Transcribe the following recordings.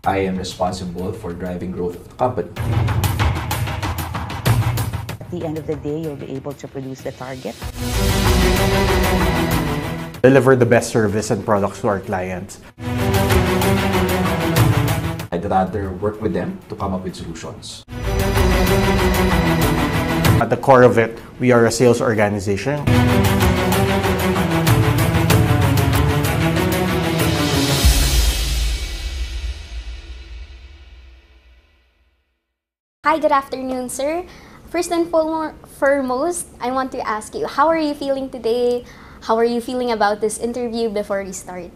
I am responsible for driving growth of the company. At the end of the day, you'll be able to produce the target. Deliver the best service and products to our clients. I'd rather work with them to come up with solutions. At the core of it, we are a sales organization. Hi, good afternoon, sir. First and foremost, I want to ask you, how are you feeling today? How are you feeling about this interview before we start?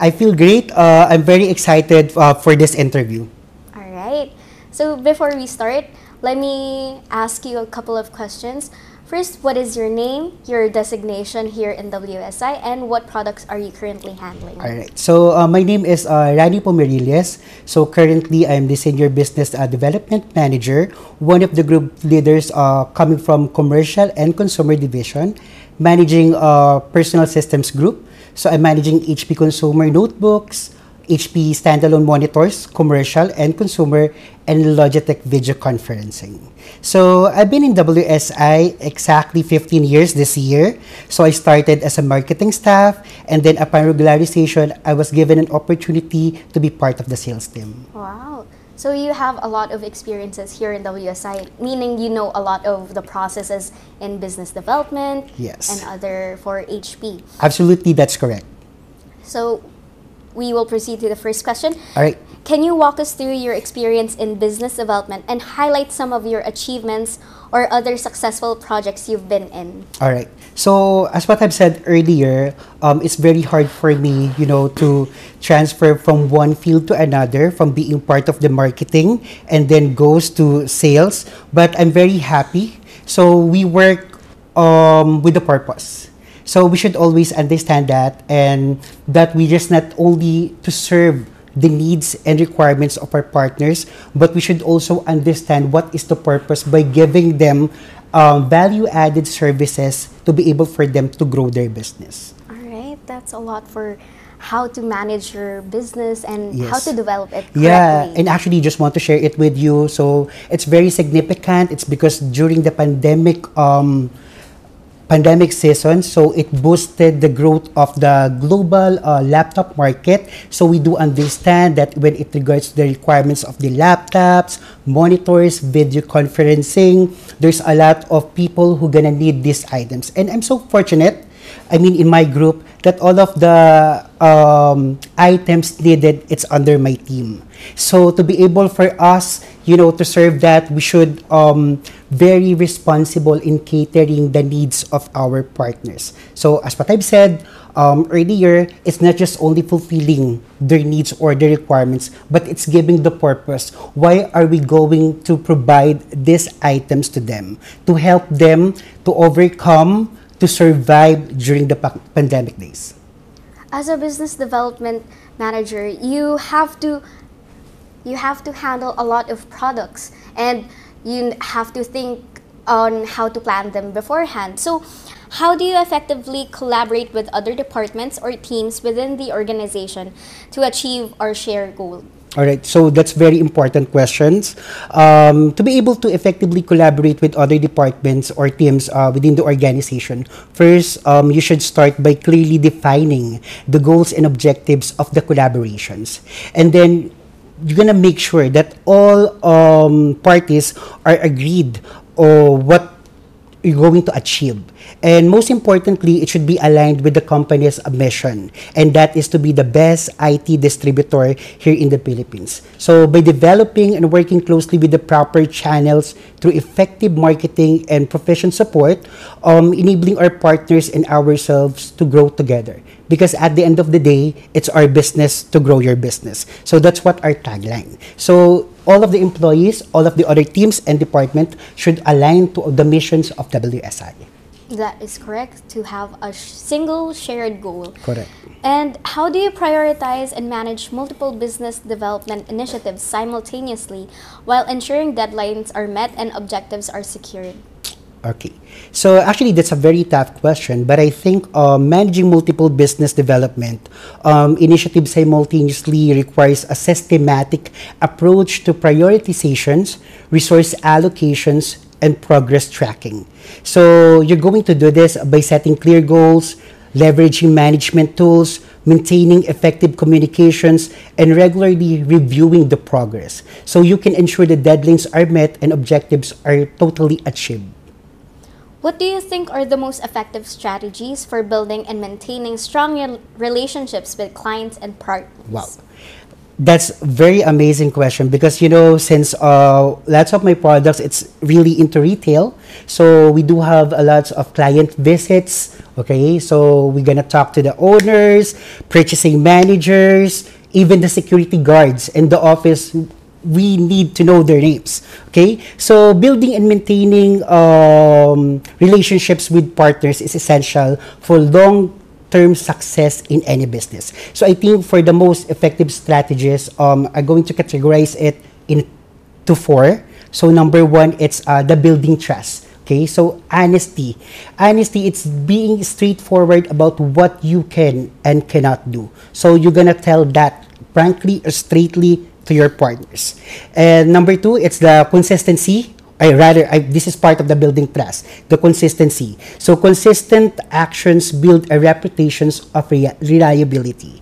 I feel great. I'm very excited for this interview. All right. So before we start, let me ask you a couple of questions. First, what is your name, your designation here in WSI, and what products are you currently handling? All right. So my name is Rhany Poe Merilles. So currently, I'm the Senior Business Development Manager, one of the group leaders coming from Commercial and Consumer Division, managing Personal Systems Group. So I'm managing HP Consumer Notebooks, HP Standalone Monitors, Commercial and Consumer, and Logitech Video Conferencing. So I've been in WSI exactly 15 years this year. So I started as a marketing staff, and then upon regularization, I was given an opportunity to be part of the sales team. Wow. So you have a lot of experiences here in WSI, meaning you know a lot of the processes in business development, Yes, and other for HP. absolutely, that's correct. So we will proceed to the first question. All right. Can you walk us through your experience in business development and highlight some of your achievements or other successful projects you've been in? All right. So as what I've said earlier, it's very hard for me, to transfer from one field to another, from being part of the marketing and then goes to sales. But I'm very happy. So we work with a purpose. So we should always understand that, and that we just not only to serve the needs and requirements of our partners, but we should also understand what is the purpose by giving them value-added services to be able for them to grow their business. All right, that's a lot for how to manage your business and Yes. how to develop it correctly. Yeah, and actually just want to share it with you. So it's very significant. It's because during the pandemic season, so it boosted the growth of the global laptop market. So we do understand that when it regards to the requirements of the laptops, monitors, video conferencing, there's a lot of people who gonna need these items. And I'm so fortunate, in my group, that all of the items needed, it's under my team. So to be able for us, to serve that, we should very responsible in catering the needs of our partners. So as what I've said earlier, it's not just only fulfilling their needs or their requirements, but it's giving the purpose. Why are we going to provide these items to them? To help them to overcome, to survive during the pandemic days. As a business development manager, you have to handle a lot of products, and you have to think on how to plan them beforehand. So how do you effectively collaborate with other departments or teams within the organization to achieve our shared goal? All right, so that's very important questions. To be able to effectively collaborate with other departments or teams within the organization, first, you should start by clearly defining the goals and objectives of the collaborations. And then you're gonna make sure that all parties are agreed on what you're going to achieve. And most importantly, it should be aligned with the company's mission, and that is to be the best IT distributor here in the Philippines. So by developing and working closely with the proper channels through effective marketing and professional support, enabling our partners and ourselves to grow together. Because at the end of the day, it's our business to grow your business. So that's what our tagline. So all of the employees, all of the other teams and department should align to the missions of WSI. That is correct, to have a single shared goal. Correct. And how do you prioritize and manage multiple business development initiatives simultaneously while ensuring deadlines are met and objectives are secured? Okay. So actually, that's a very tough question, but I think managing multiple business development initiatives simultaneously requires a systematic approach to prioritizations, resource allocations, and progress tracking. So you're going to do this by setting clear goals, leveraging management tools, maintaining effective communications, and regularly reviewing the progress. So you can ensure the deadlines are met and objectives are totally achieved. What do you think are the most effective strategies for building and maintaining strong relationships with clients and partners? Wow. That's very amazing question because since lots of my products it's really into retail, so we do have a lot of client visits. Okay, so we're gonna talk to the owners, purchasing managers, even the security guards in the office. We need to know their names. Okay, so building and maintaining relationships with partners is essential for long-term success in any business. So I think for the most effective strategies, I'm going to categorize it into four. So number one, it's the building trust. Okay, so honesty. Honesty, it's being straightforward about what you can and cannot do. So you're gonna tell that frankly or straightly to your partners. And number two, it's the consistency. This is part of the building trust, the consistency. So consistent actions build a reputation of reliability.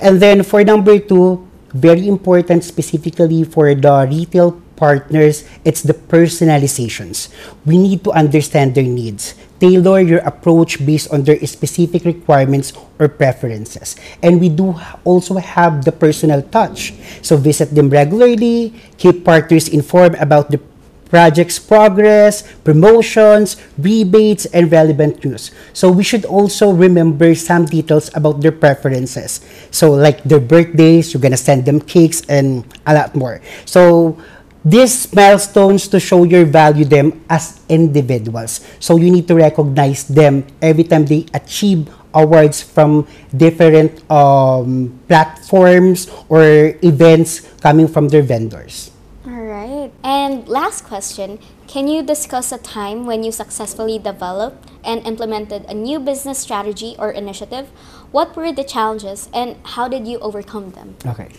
And then for number two, very important specifically for the retail partners, it's the personalizations. We need to understand their needs. Tailor your approach based on their specific requirements or preferences. And we do also have the personal touch. So visit them regularly, keep partners informed about the project's progress, promotions, rebates, and relevant news. So we should also remember some details about their preferences. So like their birthdays, you're gonna send them cakes and a lot more. So these milestones to show your value them as individuals. So you need to recognize them every time they achieve awards from different platforms or events coming from their vendors. All right. And last question, can you discuss a time when you successfully developed and implemented a new business strategy or initiative? What were the challenges and how did you overcome them? Okay.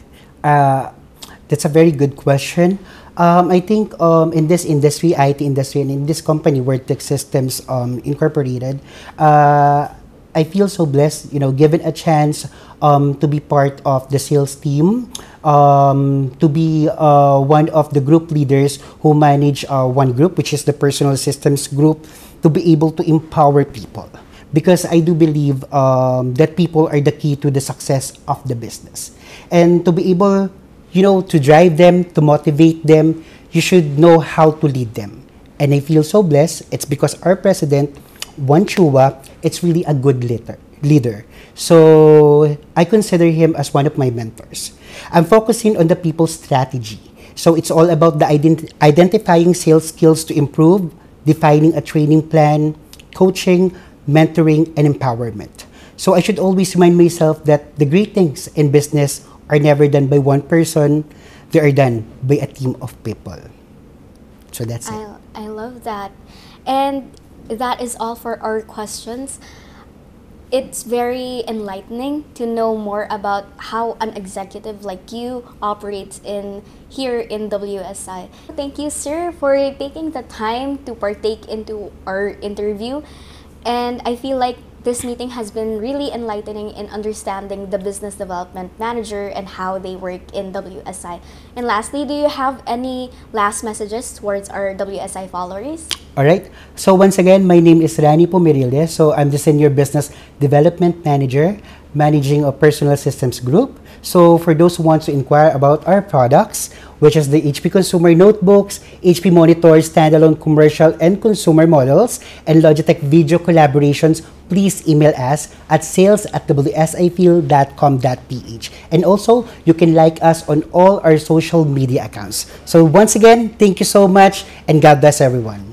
That's a very good question. I think in this industry, IT industry, and in this company, Wordtext Systems Incorporated, I feel so blessed, given a chance to be part of the sales team, to be one of the group leaders who manage one group, which is the personal systems group, to be able to empower people. Because I do believe that people are the key to the success of the business. And to be able to drive them, to motivate them, you should know how to lead them. And I feel so blessed. It's because our president, Juan Chua, it's really a good leader. So I consider him as one of my mentors. I'm focusing on the people strategy. So it's all about the identifying sales skills to improve, defining a training plan, coaching, mentoring, and empowerment. So I should always remind myself that the great things in business are never done by one person. They are done by a team of people. So that's it. I love that. And that is all for our questions. It's very enlightening to know more about how an executive like you operates here in WSI. Thank you, sir, for taking the time to partake into our interview. And I feel like this meeting has been really enlightening in understanding the business development manager and how they work in WSI. And lastly, do you have any last messages towards our WSI followers? All right. So once again, my name is Rhany Poe Merilles. So I'm the Senior Business Development Manager, managing a personal systems group. So for those who want to inquire about our products, which is the HP Consumer Notebooks, HP Monitors, standalone commercial and consumer models, and Logitech video collaborations, please email us at sales@wsifield.com.ph. And also, you can like us on all our social media accounts. So once again, thank you so much and God bless everyone.